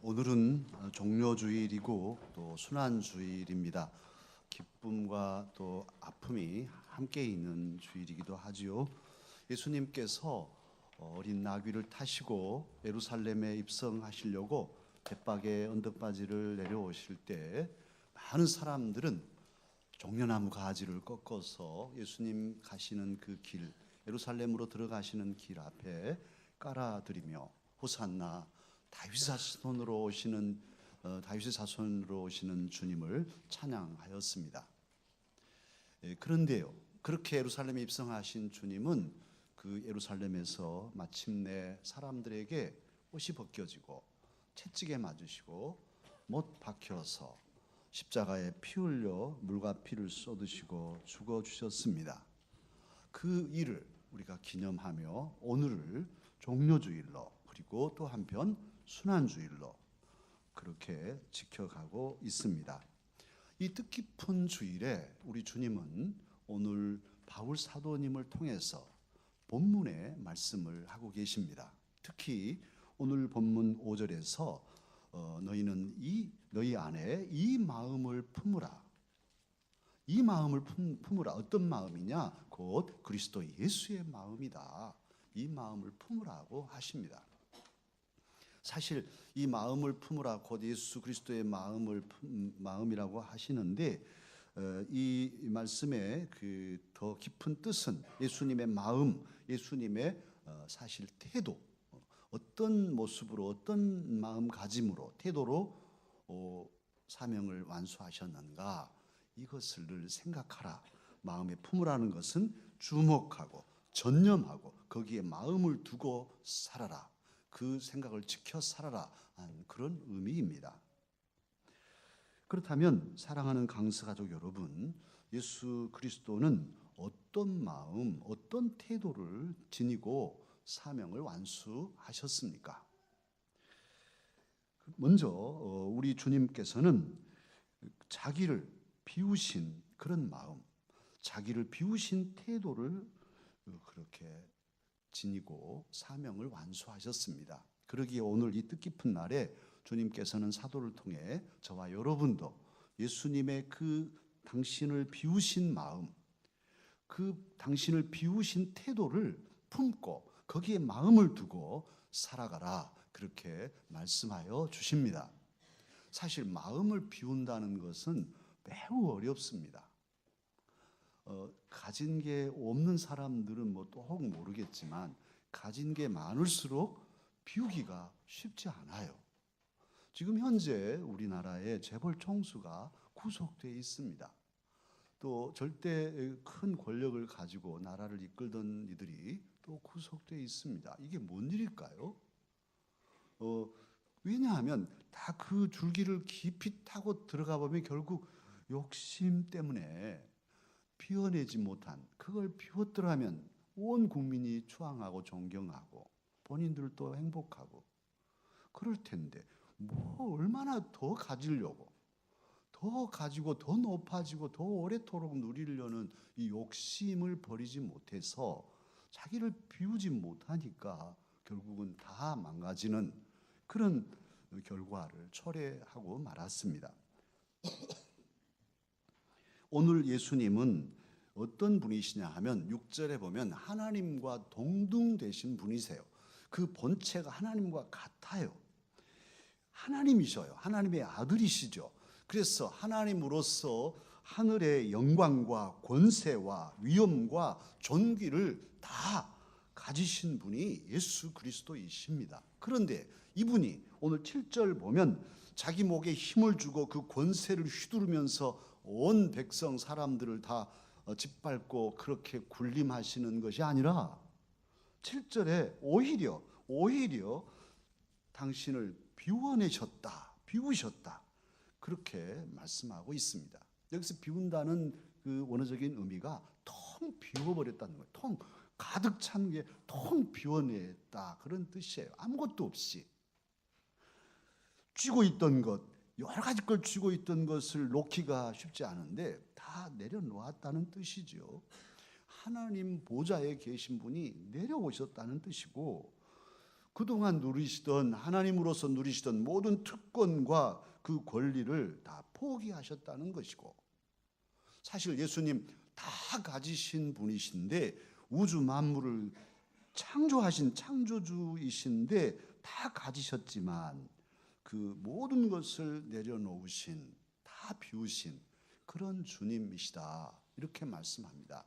오늘은 종료주일이고 또 순환주일입니다. 기쁨과 또 아픔이 함께 있는 주일이기도 하지요. 예수님께서 어린 나귀를 타시고 예루살렘에 입성하시려고 벳박의 언덕바지를 내려오실 때 많은 사람들은 종려나무 가지를 꺾어서 예수님 가시는 그 길, 예루살렘으로 들어가시는 길 앞에 깔아드리며 호산나 다윗의 자손으로 오시는 주님을 찬양하였습니다. 그런데요, 그렇게 예루살렘에 입성하신 주님은 그 예루살렘에서 마침내 사람들에게 옷이 벗겨지고 채찍에 맞으시고 못 박혀서 십자가에 피 흘려 물과 피를 쏟으시고 죽어주셨습니다. 그 일을 우리가 기념하며 오늘을 종료주일로 그리고 또 한편 순환주일로 그렇게 지켜가고 있습니다. 이 뜻깊은 주일에 우리 주님은 오늘 바울 사도님을 통해서 본문의 말씀을 하고 계십니다. 특히 오늘 본문 5절에서 너희는 너희 안에 이 마음을 품으라. 이 마음을 품으라. 어떤 마음이냐? 곧 그리스도 예수의 마음이다. 이 마음을 품으라고 하십니다. 사실 이 마음을 품으라 곧 예수 그리스도의 마음이라고 하시는데 이 말씀의 그 더 깊은 뜻은 예수님의 마음, 예수님의 사실 태도, 어떤 모습으로 어떤 마음가짐으로 태도로 사명을 완수하셨는가 이것을 늘 생각하라. 마음에 품으라는 것은 주목하고 전념하고 거기에 마음을 두고 살아라. 그 생각을 지켜 살아라 하는 그런 의미입니다. 그렇다면 사랑하는 강서가족 여러분, 예수 그리스도는 어떤 마음, 어떤 태도를 지니고 사명을 완수하셨습니까? 먼저 우리 주님께서는 자기를 비우신 그런 마음, 자기를 비우신 태도를 그렇게 지니고 사명을 완수하셨습니다. 그러기에 오늘 이 뜻깊은 날에 주님께서는 사도를 통해 저와 여러분도 예수님의 그 당신을 비우신 마음, 그 당신을 비우신 태도를 품고 거기에 마음을 두고 살아가라 그렇게 말씀하여 주십니다. 사실 마음을 비운다는 것은 매우 어렵습니다. 가진 게 없는 사람들은 또 혹 모르겠지만 가진 게 많을수록 비우기가 쉽지 않아요. 지금 현재 우리나라에 재벌 총수가 구속되어 있습니다. 또 절대 큰 권력을 가지고 나라를 이끌던 이들이 또 구속되어 있습니다. 이게 뭔 일일까요? 왜냐하면 다 그 줄기를 깊이 타고 들어가 보면 결국 욕심 때문에 비워내지 못한 그걸 비웠더라면 온 국민이 추앙하고 존경하고 본인들도 행복하고 그럴 텐데 얼마나 더 가지려고 더 가지고 더 높아지고 더 오래도록 누리려는 이 욕심을 버리지 못해서 자기를 비우지 못하니까 결국은 다 망가지는 그런 결과를 초래하고 말았습니다. 오늘 예수님은 어떤 분이시냐 하면 6절에 보면 하나님과 동등되신 분이세요. 그 본체가 하나님과 같아요. 하나님이셔요. 하나님의 아들이시죠. 그래서 하나님으로서 하늘의 영광과 권세와 위엄과 존귀를 다 가지신 분이 예수 그리스도이십니다. 그런데 이분이 오늘 7절 보면 자기 목에 힘을 주고 그 권세를 휘두르면서 온 백성 사람들을 다 짓밟고 그렇게 군림하시는 것이 아니라 7절에 오히려 당신을 비우셨다 그렇게 말씀하고 있습니다. 여기서 비운다는 그 원어적인 의미가 통 비워버렸다는 거예요. 통 가득 찬 게 통 비워냈다 그런 뜻이에요. 아무것도 없이 쥐고 있던 것, 여러 가지 걸 쥐고 있던 것을 놓기가 쉽지 않은데 다 내려놓았다는 뜻이죠. 하나님 보좌에 계신 분이 내려오셨다는 뜻이고 그동안 누리시던, 하나님으로서 누리시던 모든 특권과 그 권리를 다 포기하셨다는 것이고, 사실 예수님 다 가지신 분이신데, 우주 만물을 창조하신 창조주이신데 다 가지셨지만 그 모든 것을 내려놓으신, 다 비우신 그런 주님이시다, 이렇게 말씀합니다.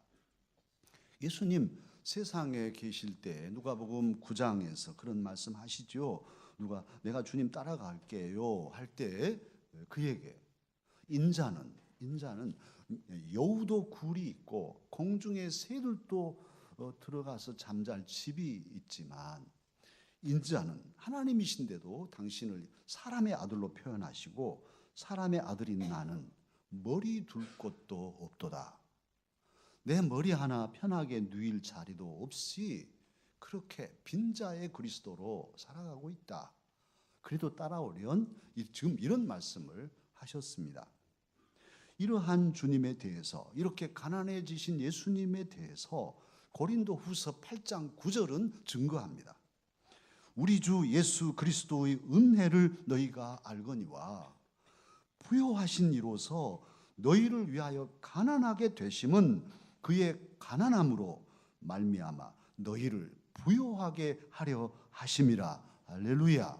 예수님 세상에 계실 때 누가복음 9장에서 그런 말씀하시죠. 누가 내가 주님 따라갈게요 할 때 그에게 인자는 여우도 굴이 있고 공중의 새들도 들어가서 잠잘 집이 있지만, 인자는 하나님이신데도 당신을 사람의 아들로 표현하시고, 사람의 아들인 나는 머리 둘 곳도 없도다. 내 머리 하나 편하게 누일 자리도 없이 그렇게 빈자의 그리스도로 살아가고 있다. 그래도 따라오련, 지금 이런 말씀을 하셨습니다. 이러한 주님에 대해서, 이렇게 가난해지신 예수님에 대해서 고린도후서 8장 9절은 증거합니다. 우리 주 예수 그리스도의 은혜를 너희가 알거니와 부요하신 이로서 너희를 위하여 가난하게 되심은 그의 가난함으로 말미암아 너희를 부요하게 하려 하심이라. 할렐루야.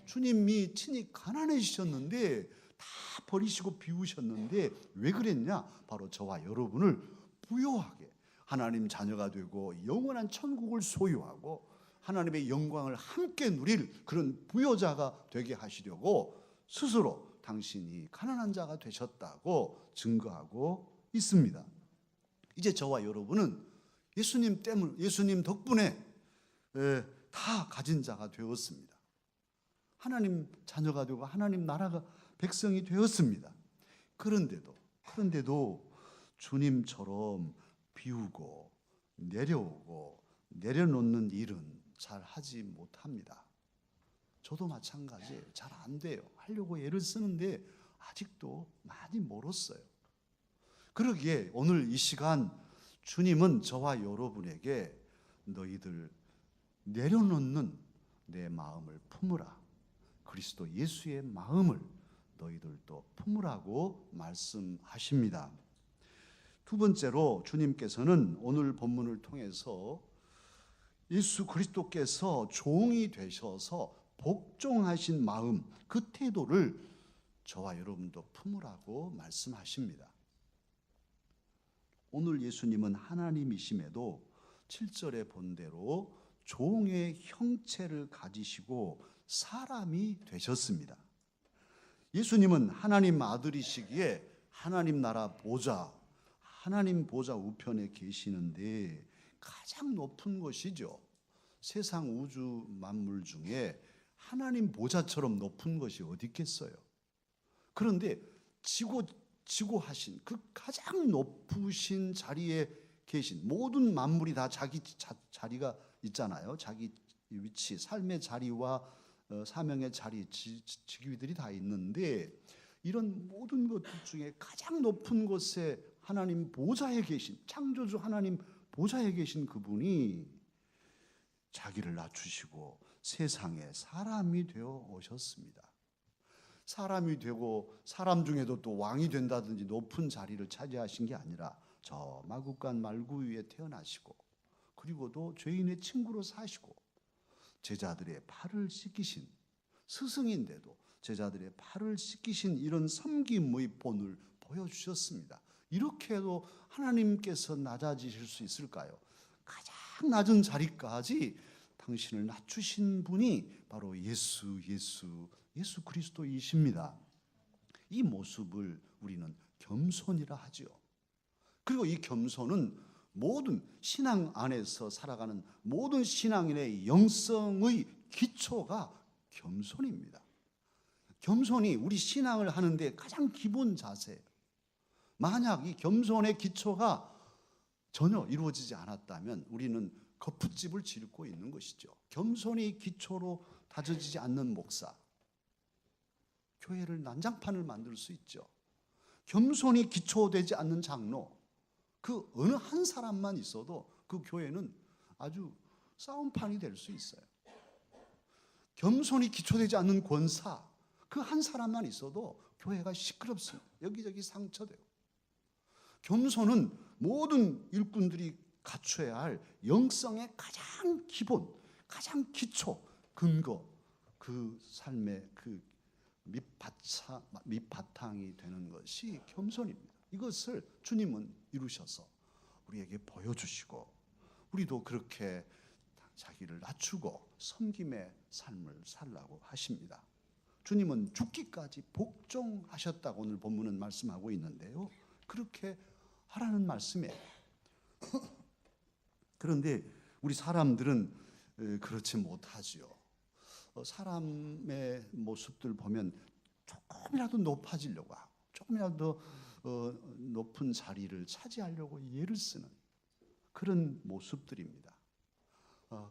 주님이 친히 가난해지셨는데 다 버리시고 비우셨는데 왜 그랬냐? 바로 저와 여러분을 부요하게, 하나님 자녀가 되고 영원한 천국을 소유하고 하나님의 영광을 함께 누릴 그런 부요자가 되게 하시려고 스스로 당신이 가난한 자가 되셨다고 증거하고 있습니다. 이제 저와 여러분은 예수님 덕분에 다 가진 자가 되었습니다. 하나님 자녀가 되고 하나님 나라가 백성이 되었습니다. 그런데도 주님처럼 비우고 내려오고 내려놓는 일은 잘 하지 못합니다. 저도 마찬가지예요. 잘 안 돼요. 하려고 애를 쓰는데 아직도 많이 멀었어요. 그러기에 오늘 이 시간 주님은 저와 여러분에게 너희들 내려놓는 내 마음을 품으라, 그리스도 예수의 마음을 너희들도 품으라고 말씀하십니다. 두 번째로 주님께서는 오늘 본문을 통해서 예수 그리스도께서 종이 되셔서 복종하신 마음, 그 태도를 저와 여러분도 품으라고 말씀하십니다. 오늘 예수님은 하나님이심에도 7절에 본 대로 종의 형체를 가지시고 사람이 되셨습니다. 예수님은 하나님 아들이시기에 하나님 나라 보좌, 하나님 보좌 우편에 계시는데 가장 높은 것이죠. 세상 우주 만물 중에 하나님 보좌처럼 높은 것이 어디 있겠어요? 그런데 지고하신 그 가장 높으신 자리에 계신, 모든 만물이 다 자기 자리가 있잖아요. 자기 위치, 삶의 자리와 사명의 자리, 직위들이 다 있는데, 이런 모든 것들 중에 가장 높은 곳에 하나님 보좌에 계신, 창조주 하나님 보좌에 계신 그분이 자기를 낮추시고 세상에 사람이 되어 오셨습니다. 사람이 되고 사람 중에도 또 왕이 된다든지 높은 자리를 차지하신 게 아니라 저 마국간 말구 위에 태어나시고, 그리고도 죄인의 친구로 사시고 제자들의 발을 씻기신, 스승인데도 제자들의 발을 씻기신 이런 섬김의 본을 보여주셨습니다. 이렇게도 하나님께서 낮아지실 수 있을까요? 가장 낮은 자리까지 당신을 낮추신 분이 바로 예수 그리스도이십니다. 이 모습을 우리는 겸손이라 하죠. 그리고 이 겸손은 모든 신앙 안에서 살아가는 모든 신앙인의 영성의 기초가 겸손입니다. 겸손이 우리 신앙을 하는데 가장 기본 자세예요. 만약 이 겸손의 기초가 전혀 이루어지지 않았다면 우리는 거푸집을 짓고 있는 것이죠. 겸손이 기초로 다져지지 않는 목사, 교회를 난장판을 만들 수 있죠. 겸손이 기초되지 않는 장로, 그 어느 한 사람만 있어도 그 교회는 아주 싸움판이 될 수 있어요. 겸손이 기초되지 않는 권사, 그 한 사람만 있어도 교회가 시끄럽습니다. 여기저기 상처되고. 겸손은 모든 일꾼들이 갖춰야 할 영성의 가장 기본, 가장 기초, 근거, 그 삶의 그 밑바탕이 되는 것이 겸손입니다. 이것을 주님은 이루셔서 우리에게 보여주시고, 우리도 그렇게 자기를 낮추고 섬김의 삶을 살라고 하십니다. 주님은 죽기까지 복종하셨다고 오늘 본문은 말씀하고 있는데요, 그렇게 하라는 말씀이에요. 그런데 우리 사람들은 그렇지 못하지요. 사람의 모습들 보면 조금이라도 높아지려고 하고, 조금이라도 높은 자리를 차지하려고 예를 쓰는 그런 모습들입니다.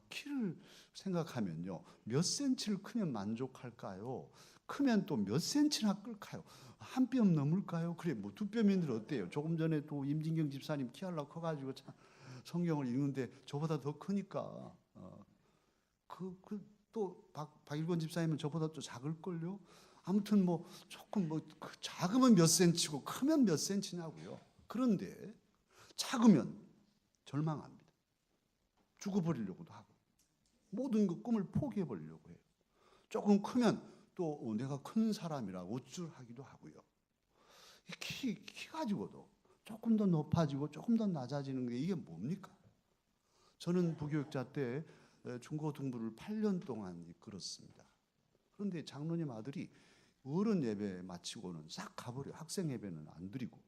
키를 생각하면요, 몇 센치를 크면 만족할까요? 크면 또 몇 센치나 끌까요? 한 뼘 넘을까요? 그래, 뭐 두 뼘인들 어때요? 조금 전에 또 임진경 집사님 키 하려고 커가지고 성경을 읽는데 저보다 더 크니까 또 박일권 집사님은 저보다 또 작을걸요? 아무튼 뭐 조금 작으면 몇 센치고 크면 몇 센치냐고요. 그런데 작으면 절망합니다. 죽어버리려고도 하고 모든 그 꿈을 포기해버리려고 해요. 조금 크면 또 내가 큰 사람이라 우쭐하기도 하고요. 키 가지고도 조금 더 높아지고 조금 더 낮아지는 게 이게 뭡니까? 저는 부교육자 때 중고등부를 8년 동안 이끌었습니다. 그런데 장로님 아들이 어른 예배 마치고는 싹 가버려요. 학생 예배는 안 드리고.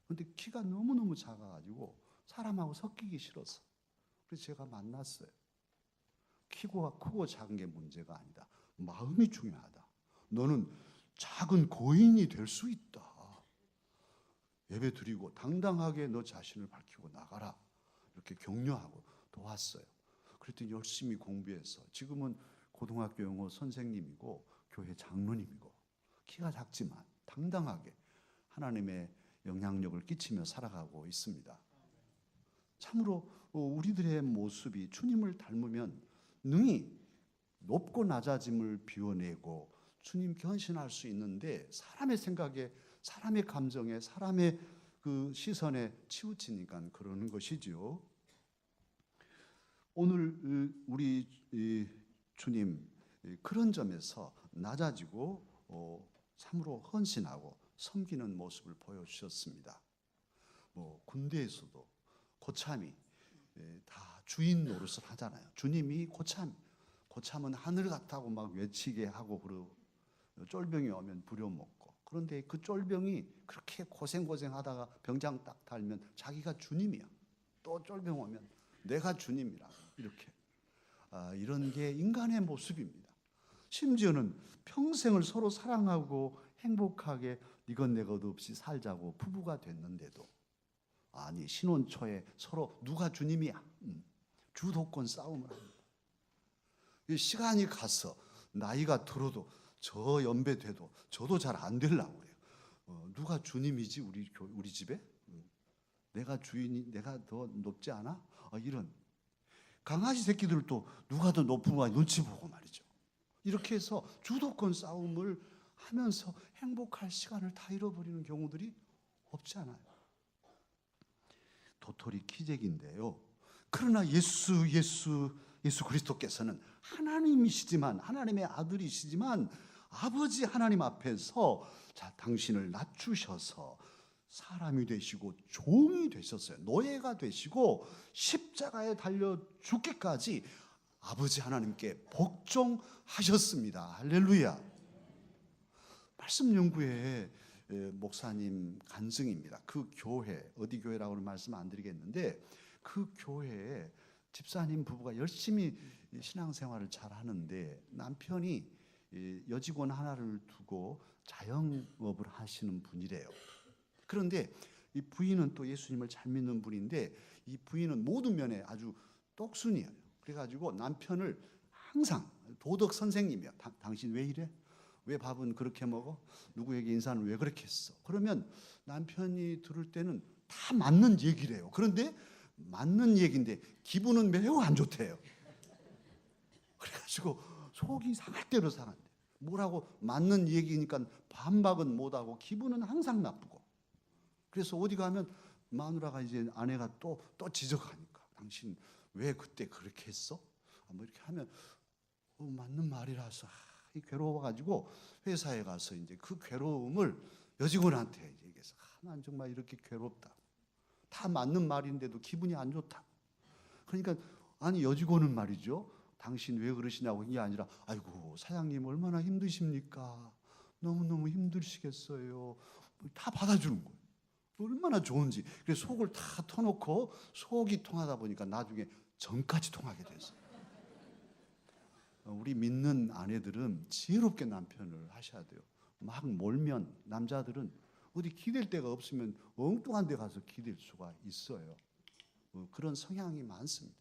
그런데 키가 너무너무 작아가지고 사람하고 섞이기 싫어서, 그래서 제가 만났어요. 크고 작은 게 문제가 아니다. 마음이 중요하다. 너는 작은 고인이 될 수 있다. 예배 드리고 당당하게 너 자신을 밝히고 나가라. 이렇게 격려하고 도왔어요. 그랬더니 열심히 공부해서 지금은 고등학교 영어 선생님이고 교회 장로님이고, 키가 작지만 당당하게 하나님의 영향력을 끼치며 살아가고 있습니다. 참으로 우리들의 모습이 주님을 닮으면 능히 높고 낮아짐을 비워내고 주님 견신할 수 있는데, 사람의 생각에, 사람의 감정에, 사람의 그 시선에 치우치니까 그러는 것이지요. 오늘 우리 주님 그런 점에서 낮아지고 참으로 헌신하고 섬기는 모습을 보여주셨습니다. 군대에서도 고참이 다 주인 노릇을 하잖아요. 주님이 고참은 하늘 같다고 막 외치게 하고, 그러고 쫄병이 오면 부려먹고. 그런데 그 쫄병이 그렇게 고생하다가 병장 딱 달면 자기가 주님이야. 또 쫄병 오면 내가 주님이라, 이렇게 이런 게 인간의 모습입니다. 심지어는 평생을 서로 사랑하고 행복하게 이것 내것 없이 살자고 부부가 됐는데도, 아니 신혼 초에 서로 누가 주님이야, 주도권 싸움을 합니다. 시간이 가서 나이가 들어도 저 연배 돼도 저도 잘 안 되려고 그래요. 누가 주님이지 우리 집에? 내가 주인이, 내가 더 높지 않아? 이런 강아지 새끼들도 누가 더 높은가 눈치 보고 말이죠. 이렇게 해서 주도권 싸움을 하면서 행복할 시간을 다 잃어버리는 경우들이 없지 않아요. 도토리 키재기인데요. 그러나 예수 그리스도께서는 하나님이시지만, 하나님의 아들이시지만 아버지 하나님 앞에서 당신을 낮추셔서 사람이 되시고 종이 되셨어요. 노예가 되시고 십자가에 달려 죽기까지 아버지 하나님께 복종하셨습니다. 할렐루야. 말씀 연구회 목사님 간증입니다. 그 교회, 어디 교회라고는 말씀 안 드리겠는데, 그 교회에 집사님 부부가 열심히 신앙생활을 잘 하는데 남편이 여직원 하나를 두고 자영업을 하시는 분이래요. 그런데 이 부인은 또 예수님을 잘 믿는 분인데, 이 부인은 모든 면에 아주 똑순이에요. 그래가지고 남편을 항상 도덕 선생님이야. 당신 왜 이래? 왜 밥은 그렇게 먹어? 누구에게 인사는 왜 그렇게 했어? 그러면 남편이 들을 때는 다 맞는 얘기래요. 그런데 맞는 얘기인데 기분은 매우 안 좋대요. 그래가지고 속이 상할 대로 상한대. 뭐라고 맞는 얘기니까 반박은 못하고 기분은 항상 나쁘고. 그래서 어디 가면 마누라가 이제 아내가 또 지적하니까 당신 왜 그때 그렇게 했어? 뭐 이렇게 하면 맞는 말이라서 괴로워가지고 회사에 가서 이제 그 괴로움을 여직원한테 얘기해서 난 정말 이렇게 괴롭다. 다 맞는 말인데도 기분이 안 좋다. 그러니까 아니 여직원은 말이죠. 당신 왜 그러시냐고 이게 아니라 아이고 사장님 얼마나 힘드십니까? 너무너무 힘드시겠어요. 다 받아주는 거예요. 얼마나 좋은지. 그래서 속을 다 터놓고 속이 통하다 보니까 나중에 정까지 통하게 됐어요. 우리 믿는 아내들은 지혜롭게 남편을 하셔야 돼요. 막 몰면 남자들은 어디 기댈 데가 없으면 엉뚱한 데 가서 기댈 수가 있어요. 그런 성향이 많습니다.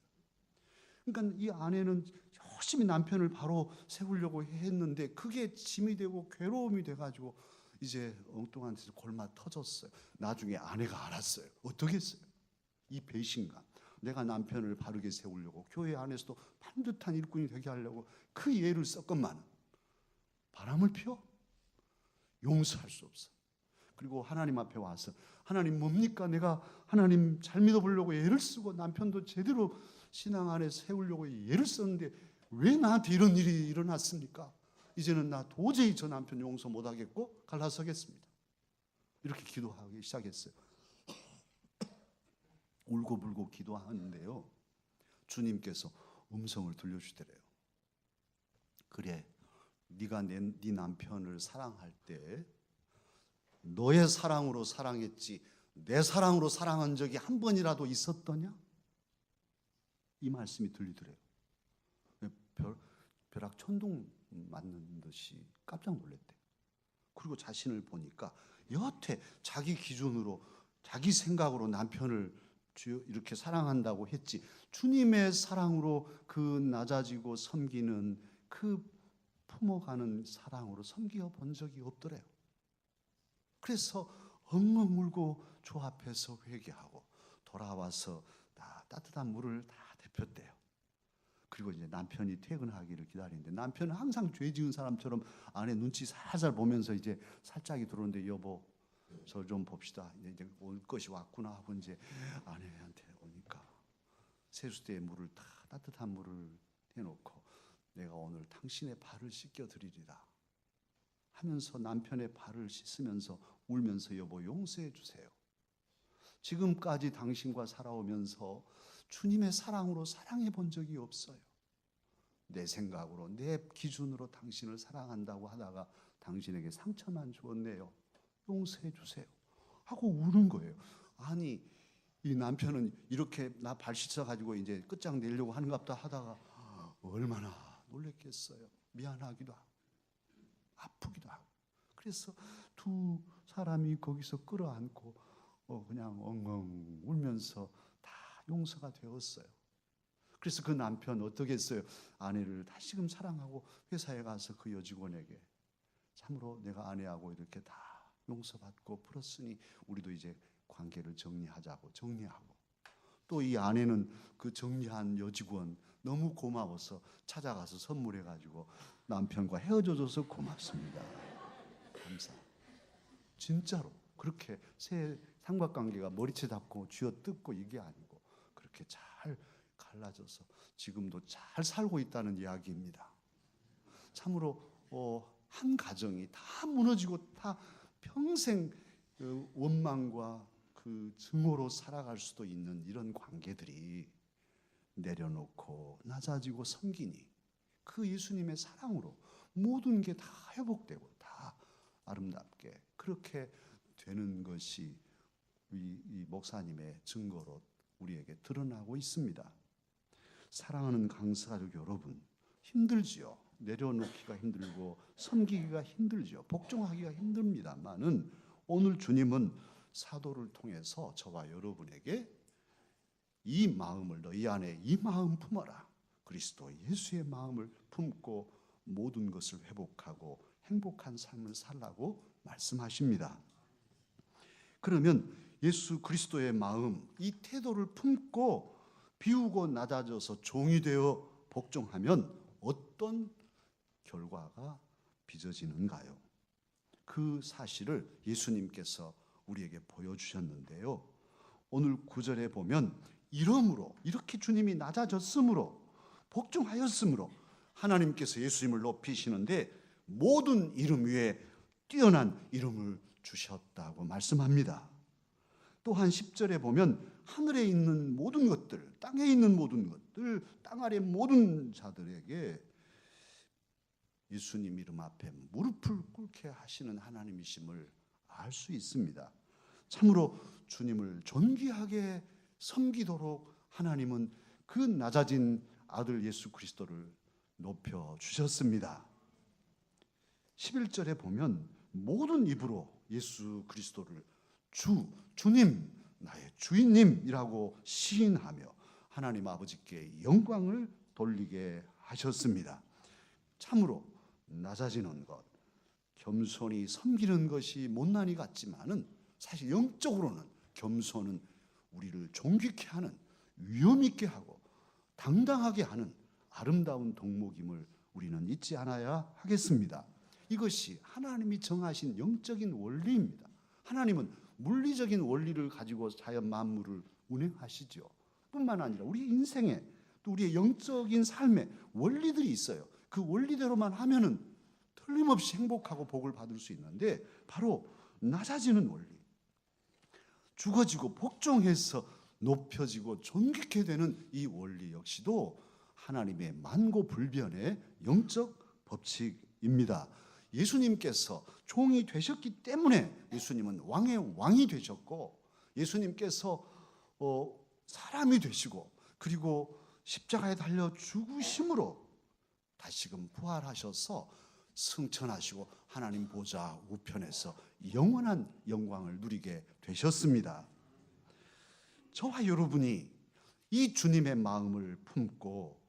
그러니까 이 아내는 열심히 남편을 바로 세우려고 했는데 그게 짐이 되고 괴로움이 돼가지고 이제 엉뚱한 데서 골마 터졌어요. 나중에 아내가 알았어요. 어떻게 했어요? 이 배신감. 내가 남편을 바르게 세우려고 교회 안에서도 반듯한 일꾼이 되게 하려고 그 예를 썼건만 바람을 피워? 용서할 수 없어. 그리고 하나님 앞에 와서 하나님 뭡니까? 내가 하나님 잘 믿어보려고 예를 쓰고 남편도 제대로 신앙 안에 세우려고 예를 썼는데 왜 나한테 이런 일이 일어났습니까? 이제는 나 도저히 저 남편 용서 못하겠고 갈라서겠습니다. 이렇게 기도하기 시작했어요. 울고불고 기도하는데요, 주님께서 음성을 들려주더래요. 그래, 네가 네 남편을 사랑할 때 너의 사랑으로 사랑했지 내 사랑으로 사랑한 적이 한 번이라도 있었더냐? 이 말씀이 들리더래요. 벼락 천둥 맞는 듯이 깜짝 놀랐대요. 그리고 자신을 보니까 여태 자기 기준으로 자기 생각으로 남편을 이렇게 사랑한다고 했지 주님의 사랑으로 그 낮아지고 섬기는 그 품어가는 사랑으로 섬겨 본 적이 없더래요. 그래서 엉엉 울고 주 앞에서 회개하고 돌아와서 다 따뜻한 물을 다 데폈대요. 그리고 이제 남편이 퇴근하기를 기다리는데 남편은 항상 죄 지은 사람처럼 아내 눈치 살살 보면서 이제 살짝이 들어오는데 여보 저 좀 봅시다. 이제 올 것이 왔구나 하고 이제 아내한테 오니까 세수대에 물을 다 따뜻한 물을 해놓고 내가 오늘 당신의 발을 씻겨 드리리라 하면서 남편의 발을 씻으면서 울면서 여보 용서해 주세요. 지금까지 당신과 살아오면서 주님의 사랑으로 사랑해 본 적이 없어요. 내 생각으로 내 기준으로 당신을 사랑한다고 하다가 당신에게 상처만 주었네요. 용서해 주세요 하고 우는 거예요. 아니 이 남편은 이렇게 나 발 씻어가지고 이제 끝장내려고 하는갑다 하다가 얼마나 놀랬겠어요. 미안하기도 하고 아프기도 하고. 그래서 두 사람이 거기서 끌어안고 그냥 엉엉 울면서 다 용서가 되었어요. 그래서 그 남편 어떻게 했어요? 아내를 다시금 사랑하고 회사에 가서 그 여직원에게 참으로 내가 아내하고 이렇게 다 용서받고 풀었으니 우리도 이제 관계를 정리하자고 정리하고 또 이 아내는 그 정리한 여직원 너무 고마워서 찾아가서 선물해가지고 남편과 헤어져줘서 고맙습니다. 감사. 진짜로 그렇게 새 삼각관계가 머리채 잡고 쥐어뜯고 이게 아니고 그렇게 잘 갈라져서 지금도 잘 살고 있다는 이야기입니다. 참으로 한 가정이 다 무너지고 다 평생 원망과 그 증오로 살아갈 수도 있는 이런 관계들이 내려놓고 낮아지고 섬기니 그 예수님의 사랑으로 모든 게 다 회복되고 다 아름답게 그렇게 되는 것이 이 목사님의 증거로 우리에게 드러나고 있습니다. 사랑하는 강사가족 여러분, 힘들지요. 내려놓기가 힘들고 섬기기가 힘들죠. 복종하기가 힘듭니다만은 오늘 주님은 사도를 통해서 저와 여러분에게 이 마음을 너희 안에 이 마음 품어라. 그리스도 예수의 마음을 품고 모든 것을 회복하고 행복한 삶을 살라고 말씀하십니다. 그러면 예수 그리스도의 마음, 이 태도를 품고 비우고 낮아져서 종이 되어 복종하면 어떤 결과가 빚어지는가요? 그 사실을 예수님께서 우리에게 보여주셨는데요. 오늘 9절에 보면 이러므로, 이렇게 주님이 낮아졌으므로, 복종하였으므로 하나님께서 예수님을 높이시는데 모든 이름 위에 뛰어난 이름을 주셨다고 말씀합니다. 또한 10절에 보면 하늘에 있는 모든 것들, 땅에 있는 모든 것들, 땅 아래 모든 자들에게 예수님 이름 앞에 무릎을 꿇게 하시는 하나님이심을 알 수 있습니다. 참으로 주님을 존귀하게 섬기도록 하나님은 그 낮아진 아들 예수 그리스도를 높여 주셨습니다. 11절에 보면 모든 입으로 예수 그리스도를 주님, 나의 주인님이라고 시인하며 하나님 아버지께 영광을 돌리게 하셨습니다. 참으로 낮아지는 것, 겸손히 섬기는 것이 못난이 같지만은 사실 영적으로는 겸손은 우리를 존귀케 하는, 위엄 있게 하고 당당하게 하는 아름다운 덕목임을 우리는 잊지 않아야 하겠습니다. 이것이 하나님이 정하신 영적인 원리입니다. 하나님은 물리적인 원리를 가지고 자연 만물을 운행하시죠. 뿐만 아니라 우리 인생에 또 우리의 영적인 삶에 원리들이 있어요. 그 원리대로만 하면은 틀림없이 행복하고 복을 받을 수 있는데 바로 낮아지는 원리, 죽어지고 복종해서 높여지고 존귀케 되는 이 원리 역시도 하나님의 만고불변의 영적 법칙입니다. 예수님께서 종이 되셨기 때문에 예수님은 왕의 왕이 되셨고, 예수님께서 사람이 되시고, 그리고 십자가에 달려 죽으심으로 다시금 부활하셔서 승천하시고 하나님 보좌 우편에서 영원한 영광을 누리게 되셨습니다. 저와 여러분이 이 주님의 마음을 품고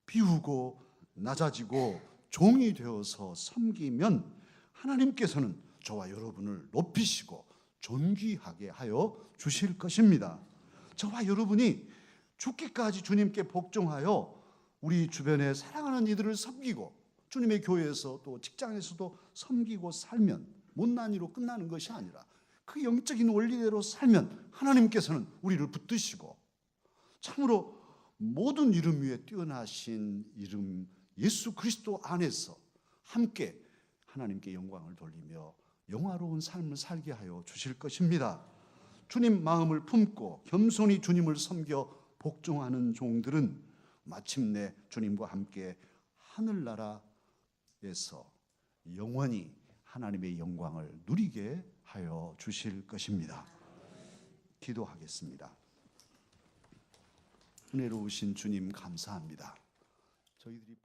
비우고 낮아지고 종이 되어서 섬기면 하나님께서는 저와 여러분을 높이시고 존귀하게 하여 주실 것입니다. 저와 여러분이 죽기까지 주님께 복종하여 우리 주변에 사랑하는 이들을 섬기고 주님의 교회에서 또 직장에서도 섬기고 살면 못난이로 끝나는 것이 아니라 그 영적인 원리대로 살면 하나님께서는 우리를 붙드시고 참으로 모든 이름 위에 뛰어나신 이름 예수 그리스도 안에서 함께 하나님께 영광을 돌리며 영화로운 삶을 살게 하여 주실 것입니다. 주님 마음을 품고 겸손히 주님을 섬겨 복종하는 종들은 마침내 주님과 함께 하늘나라에서 영원히 하나님의 영광을 누리게 하여 주실 것입니다. 기도하겠습니다. 은혜로우신 주님 감사합니다. 저희들이